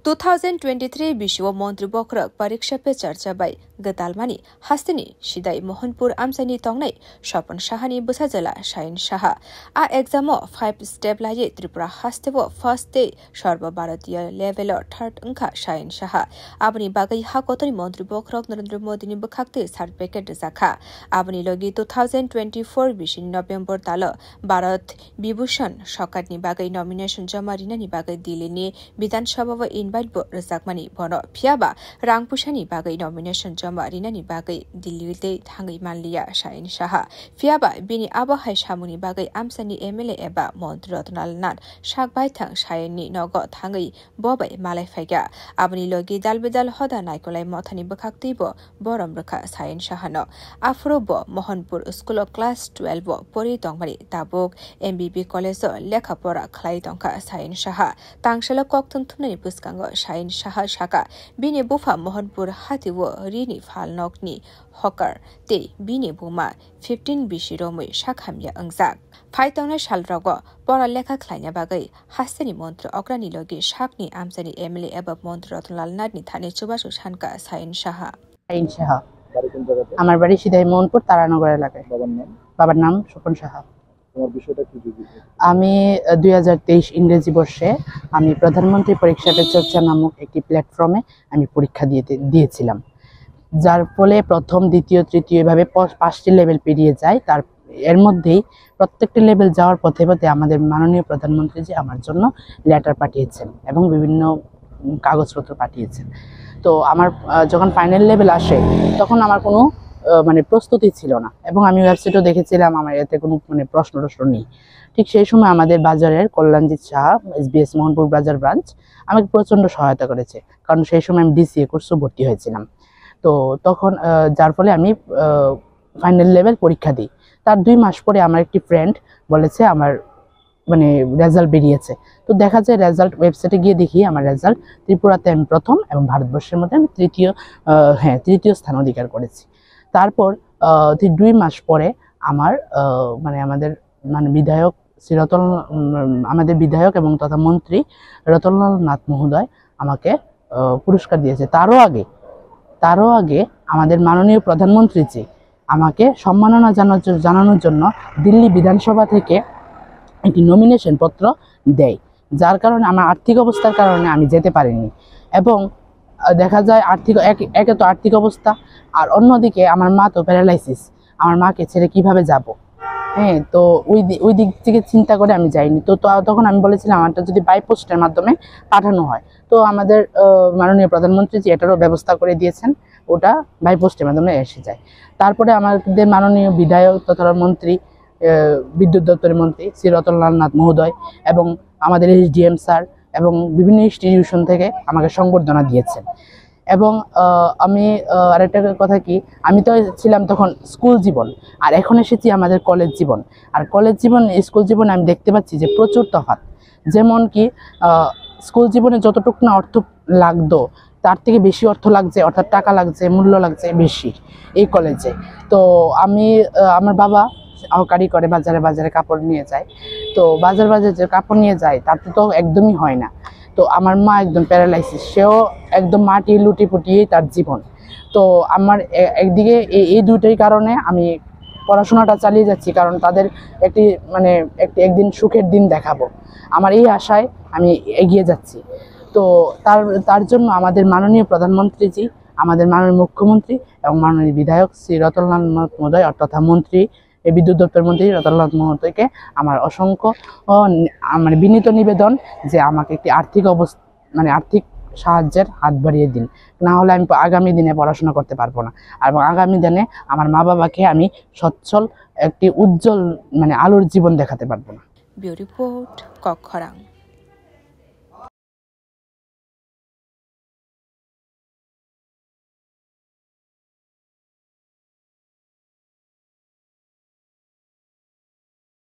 2023 विश्व मन्त्री बख्रक परीक्षा पे चर्चा बाई गतालमानी हास्तिनी सिदाई मोहनपुर आमसानी तंगनाई स्वपन शाहनी बुसाजला शाइन शाह आ एग्जाम 5 स्टेप लाये त्रिपुरा हास्तेव फर्स्ट डे सर्व भारतीय लेभेल थर्ड अंखा शाइन शाह आबनी बागै हाकोतनी मन्त्री बख्रक नरेन्द्र मोदी नि बखाक्ते सर्टिफिकेट जाखा आबनी लगी 2024 बिसिन नोभेम्बर ताल भारत विभूषण सकाटनी बागै नमिनेसन जमा रिनानी बागै दिलेनी विधानसभा व इनभाइट बो रजाकमानी भनो फियाबा रांगपुसानी बागै नमिनेसन जमा रिनानी बागै दिल्लीते थांगै मानलिया शाइन शाह फियाबा बिनि आबहाय सामुनि बागै आमसानी एमएलए एबा मन्त्री रतनाल नाथ सागबाय थां शायनि नग थांगै बबाय मालाय फाइगा आबनि लगी दालबेदाल हदा नायकलाय मथानि बखाक्तिबो बरम रखा शाइन शाहनो आफरोब मोहनपुर स्कुल क्लास 12 बो परि दंमारि ताबुक एमबीबी कलेज लेखापरा खलाय दंखा शाइन शाह तांगसेल कक्थन थुननि पुस्कांग शाइन शाह शाका बिनि बुफा मोहनपुर हातिव रिनि फालनकनि हकार ते बिनि बुमा 15 बिसिरोमै शाखामिया अंजाक फाइतंना सालरग पर लेखा खलायना बागै हास्तेनि मन्त्री अग्रानी लगी शाकनि आमसानि एमएलए एबा मन्त्री रतनलाल नाथनि थाने चुबासु सानका शाइन शाह আমার বাড়ি সিদাই মোহনপুর তারানগর এলাকায়। বাবার নাম স্বপন সাহা। আমি 2023 ইংরেজি বর্ষে আমি প্রধানমন্ত্রী পরীক্ষা পে চর্চা নামক একটি প্ল্যাটফর্মে আমি পরীক্ষা দিয়েছিলাম, যার ফলে প্রথম দ্বিতীয় তৃতীয় এভাবে 5টি লেভেল পেরিয়ে যায়। তার এর মধ্যেই প্রত্যেকটি লেভেল যাওয়ার পথে পথে আমাদের মাননীয় প্রধানমন্ত্রী জি আমার জন্য লেটার পাঠিয়েছেন এবং বিভিন্ন কাগজপত্র পাঠিয়েছেন। তো আমার যখন ফাইনাল লেভেল আসে তখন আমার কোনো প্রস্তুতি ছিল না এবং আমি ওয়েবসাইটেও দেখেছিলাম আমার এতে কোনো প্রশ্ন নেই। ঠিক সেই সময় আমাদের বাজারের কল্যাণজিৎ শাহ এসবিএস মোহনপুর বাজার ব্রাঞ্চ আমাকে প্রচণ্ড সহায়তা করেছে, কারণ সেই সময় আমি ডিসিএ কোর্সে ভর্তি হয়েছিলাম। তো তখন যার ফলে আমি ফাইনাল লেভেল পরীক্ষা দিই। তার 2 মাস পরে আমার একটি ফ্রেন্ড বলেছে আমার রেজাল্ট বেরিয়েছে। তো দেখা যায় রেজাল্ট ওয়েবসাইটে গিয়ে দেখি আমার রেজাল্ট ত্রিপুরাতে আমি প্রথম এবং ভারতবর্ষের মধ্যে আমি তৃতীয় স্থান অধিকার করেছি। তারপর 2 মাস পরে আমার আমাদের বিধায়ক আমাদের বিধায়ক এবং তথা মন্ত্রী রতনলাল নাথ মহোদয় আমাকে পুরস্কার দিয়েছে। তারও আগে আমাদের মাননীয় প্রধানমন্ত্রীজি আমাকে সম্মাননা জানানোর জন্য দিল্লি বিধানসভা থেকে একটি নমিনেশন পত্র দেয়, যার কারণে আমার আর্থিক অবস্থার কারণে আমি যেতে পারিনি। এবং দেখা যায় একে তো আর্থিক অবস্থা, আর অন্যদিকে আমার মা তো প্যারালাইসিস, আমার মাকে ছেড়ে কিভাবে যাব। তো ওই দিক থেকে চিন্তা করে আমি যাইনি। তো তখন আমি বলেছিলাম আমারটা যদি বাই পোস্টের মাধ্যমে পাঠানো হয়, তো আমাদের মাননীয় প্রধানমন্ত্রী জি এটারও ব্যবস্থা করে দিয়েছেন, ওটা বাই পোস্টের মাধ্যমে এসে যায়। তারপরে আমাদের মাননীয় বিধায়ক তথা মন্ত্রী বিদ্যুৎ দপ্তরের মন্ত্রী শ্রী রতনলাল নাথ মহোদয় এবং আমাদের এসডিএম স্যার এবং বিভিন্ন ইনস্টিটিউশন থেকে আমাকে সংবর্ধনা দিয়েছেন। এবং আমি আরেকটা কথা কি, আমি তো ছিলাম তখন স্কুল জীবন, আর এখন এসেছি আমাদের কলেজ জীবন। আর কলেজ জীবন স্কুল জীবনে আমি দেখতে পাচ্ছি যে প্রচুর তফাৎ। যেমন কি স্কুল জীবনে যতটুকু না অর্থ লাগতো তার থেকে বেশি অর্থ লাগছে, অর্থাৎ টাকা লাগছে, মূল্য লাগছে বেশি এই কলেজে। তো আমার বাবা হকারি করে, বাজারে কাপড় নিয়ে যায়। তো বাজারে যে কাপড় নিয়ে যায় তাতে তো একদমই হয় না। তো আমার মা একদম প্যারালাইসিস, সেও একদম মাটি লুটি পুটিয়েই তার জীবন। তো আমার একদিকে এই দুইটাই কারণে আমি পড়াশোনাটা চালিয়ে যাচ্ছি, কারণ তাদের একদিন সুখের দিন দেখাবো, আমার এই আশায় আমি এগিয়ে যাচ্ছি। তো তার জন্য আমাদের মাননীয় প্রধানমন্ত্রীজি, আমাদের মাননীয় মুখ্যমন্ত্রী এবং মাননীয় বিধায়ক শ্রী রতনলাল নাথ মহোদয় তথা মন্ত্রী বিদ্যুৎ দপ্তর মন্ত্রী রতনলাল নাথ মহোদয়কে আমার অসংখ্য বিনীত নিবেদন যে আমাকে একটি আর্থিক সাহায্যের হাত বাড়িয়ে দিন, না হলে আমি আগামী দিনে পড়াশোনা করতে পারবো না, এবং আগামী দিনে আমার মা বাবাকে আমি সচ্ছল একটি উজ্জ্বল আলোর জীবন দেখাতে পারবো না। Bureau report কক্ষরাং।